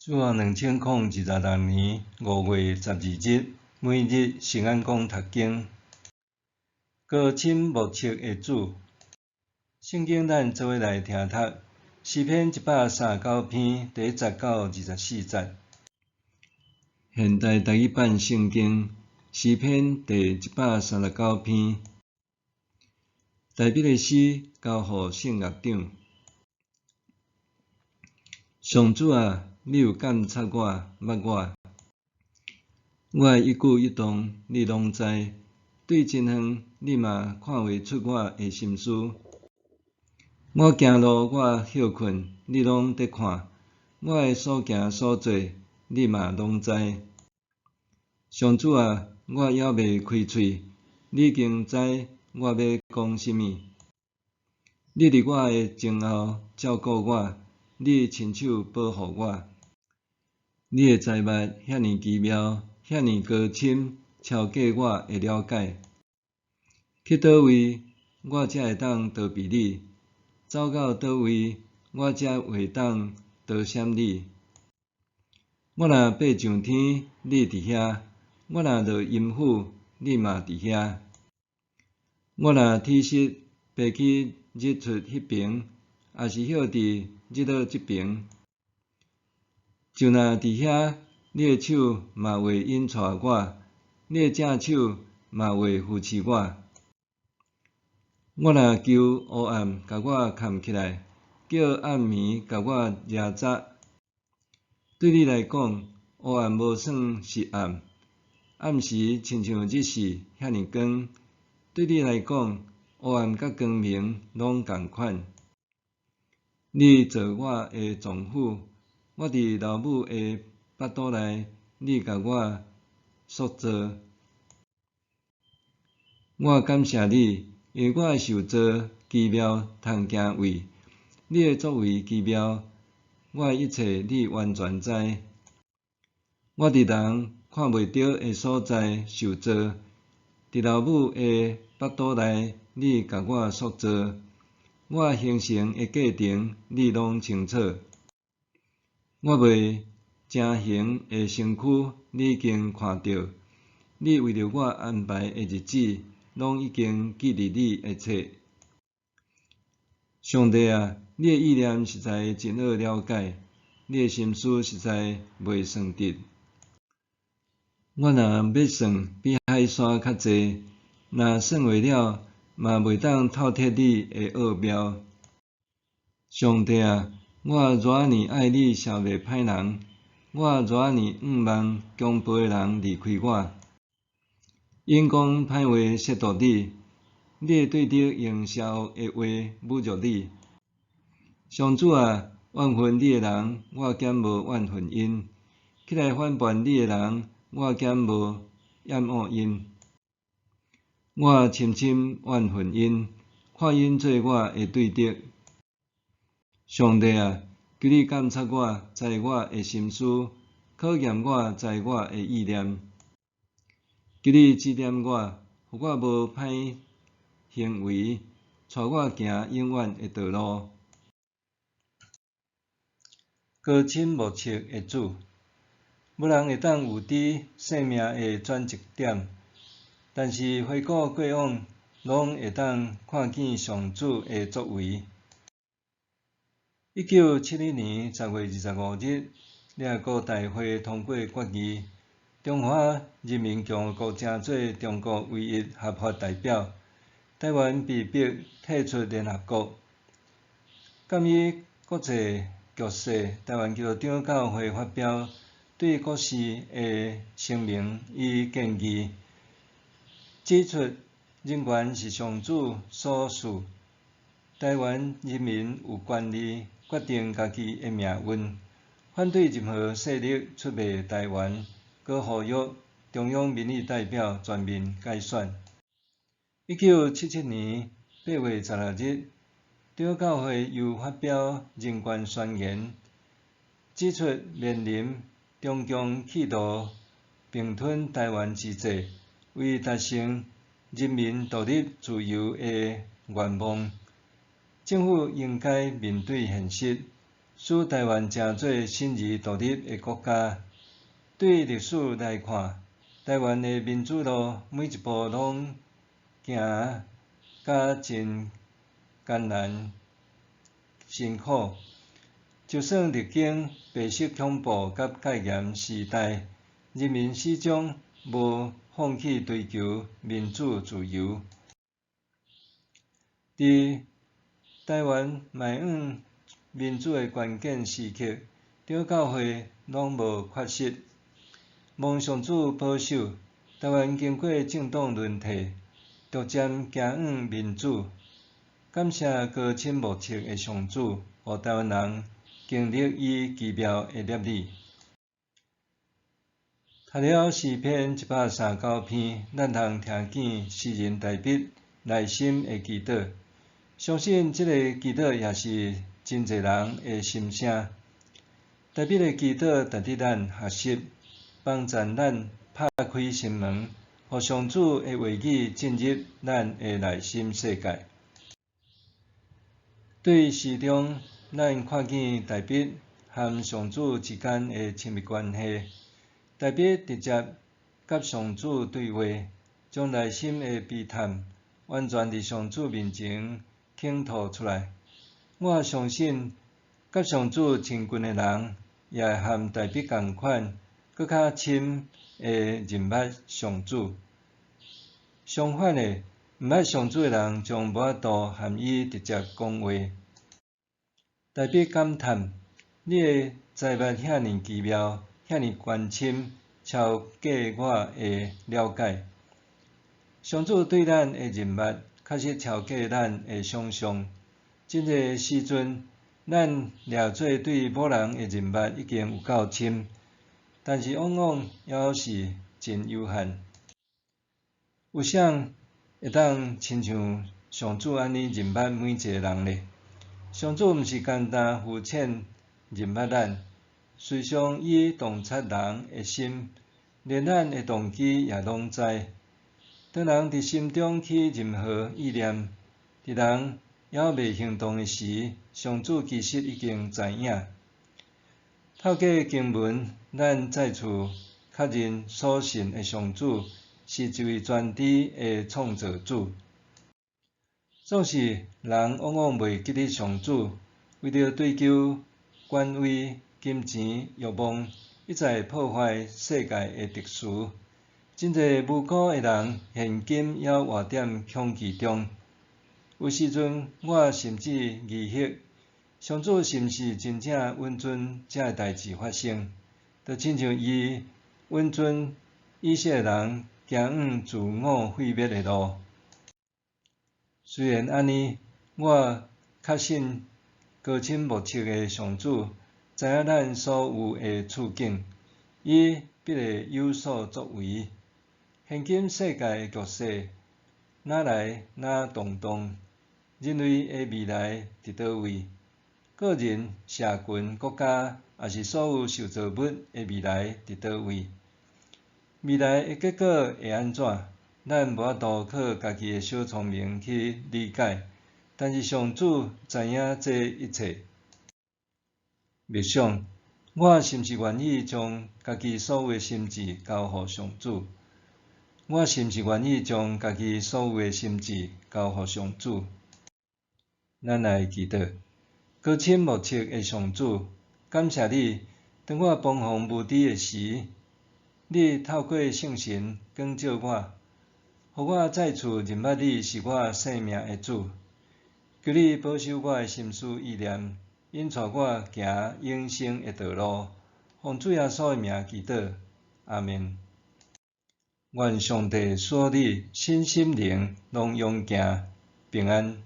主后2026年5月12日，每日圣安宫读经，高深莫测的主。圣经咱做伙来听读，诗篇139篇第10到24节。现代台语版圣经诗篇第139篇，代笔的诗交予圣乐长。上主啊，你有监察我、捌我，我的一举一动你拢知，对真远你嘛看袂出我的心思。我行路我休困，你拢伫看，我的所行所做你嘛拢知。上主啊，我还未开喙，你已经知我要讲甚物。你伫我的前后照顾我，你亲手保护我。你的财物遐尼奇妙，遐尼高深，超过我的了解。去倒位，我才会当逃避你；走到倒位，我才会当逃闪你。我若爬上天，你伫遐；我若落阴府，你嘛伫遐。我若体失爬去日出迄边，也是歇伫日落即边，就若伫遐，你的手嘛袂引带我，你的正手嘛袂扶持我。我若求黑暗甲我藏起来，叫暗暝甲我遮早。对你来讲，黑暗无算是暗，暗时亲像日时遐尼光。对你来讲，黑暗甲光明拢共款。你做我的丈夫，我伫老母的腹肚内，你甲我塑造。我感谢你，因为我受造奇妙，通行位。你的作为奇妙，我的一切你完全知。我伫人看袂到的所在受造，伫老母的腹肚内，你甲我塑造。我形成的过程，你拢清楚。我未成形的身躯，你已经看到。你为着我安排的日子，拢已经记伫你的册。上帝啊，你的意念实在真好了解，你的心思实在袂算得。我若要算，比海沙较济，若算袂了，嘛袂当透彻你的奥妙。上帝啊，我偌尔爱你消灭歹人，我偌尔仰望强暴的人离开我。因讲歹话亵渎你，你会对着用邪恶的话侮辱你。上主啊，怨恨你的人，我减无怨恨因；起来反叛你的人，我减无厌恶因。我深深怨恨因，看因做我的对敌。上帝啊，求你监察我，知我的心思，考验我，知我的意念。求你指点我，互我无歹行为，带我行永远的道路。高深莫测的主，无人会当有知生命的转折点，但是回顾过往，拢会当看见上主的作为。1971年10月25日，联合国大会通过决议，中华人民共和国成做中国唯一合法代表，台湾被迫退出联合国。鉴于国际局势，台湾基督长教会发表对国事的声明与建议，指出人权是上主所赐，台湾人民有权利决定家己的命运，反对任何势力出卖台湾，搁呼吁中央民意代表全面改选。1977年8月16日，长教会又发表人权宣言，指出面临中共企图并吞台湾之际，为达成人民独立自由的愿望，政府应该面对现实，使台湾成做新而独立的国家。对历史来看，台湾的民主路每一步拢行甲真艰难辛苦。就算历经白色恐怖甲戒严时代，人民始终无放弃追求民主自由。伫台湾迈向民主的关键时刻，中教会拢无缺失。蒙上主保守，台湾经过政党轮替，逐渐行向民主。感谢高深莫测的上主，予台湾人经历伊奇妙的业力。读了诗篇139篇，咱通听见诗人大笔内心的祈祷。相信这个祈祷也是真侪人的心声。大笔的祈祷值得咱学习，帮助咱拍开心门，互上主的话语进入咱的内心世界。对诗中，咱看见大笔和上主之间的亲密关系。大笔直接甲上主对话，将内心的悲叹完全伫上主面前倾吐出来。我相信，甲上主亲近的人，也会和大笔同款，搁较深的认捌上主。相反的，毋捌上主的人，将无法度和伊直接讲话。大笔感叹，你的财物遐尼奇妙，遐尼关心，超过我的了解。上主对咱的认捌，确实超过咱的想象。真侪时阵，咱掠做对某人的认捌已经有够深，但是往往还是真有限。有谁会当亲像上主安尼认捌每一个人呢？上主毋是简单肤浅认捌咱，时常伊洞察人的心，连咱的动机也拢知。当人伫心中起任何意念，伫人还未行动的时，上主其实已经知影。透过经文，咱再次确认所信的上主是一位全知的创造主。总是人往往袂记得上主，为着追求权位、金钱、欲望，一再破坏世界的秩序。真侪无辜的人，现今还活在恐惧中。有时阵，我甚至疑惑，上主是毋是真正允准这个代志发生？就亲像伊允准以色列人行向自我毁灭的路。虽然安尼，我确信高深莫测的上主知影咱所有的处境，伊必会有所作为。现今世界的局势哪来哪动荡，人类的未来伫倒位？个人、社群、国家，也是所有受造物的未来伫倒位？未来的结果会安怎？咱无法度靠家己的小聪明去理解，但是上主知影这一切。默想，我是毋是愿意将家己所有的心志交予上主？我是毋是愿意将家己所有的心志交予上主？咱来祈祷，高深莫测的上主，感谢你，当我彷徨无知的时，你透过圣神光照我。互我再次认捌你是我生命的主，求你保守我的心思意念，引带我行永生的道路。奉主耶稣的名祈祷，阿们。愿上帝使你身心灵拢勇行平安。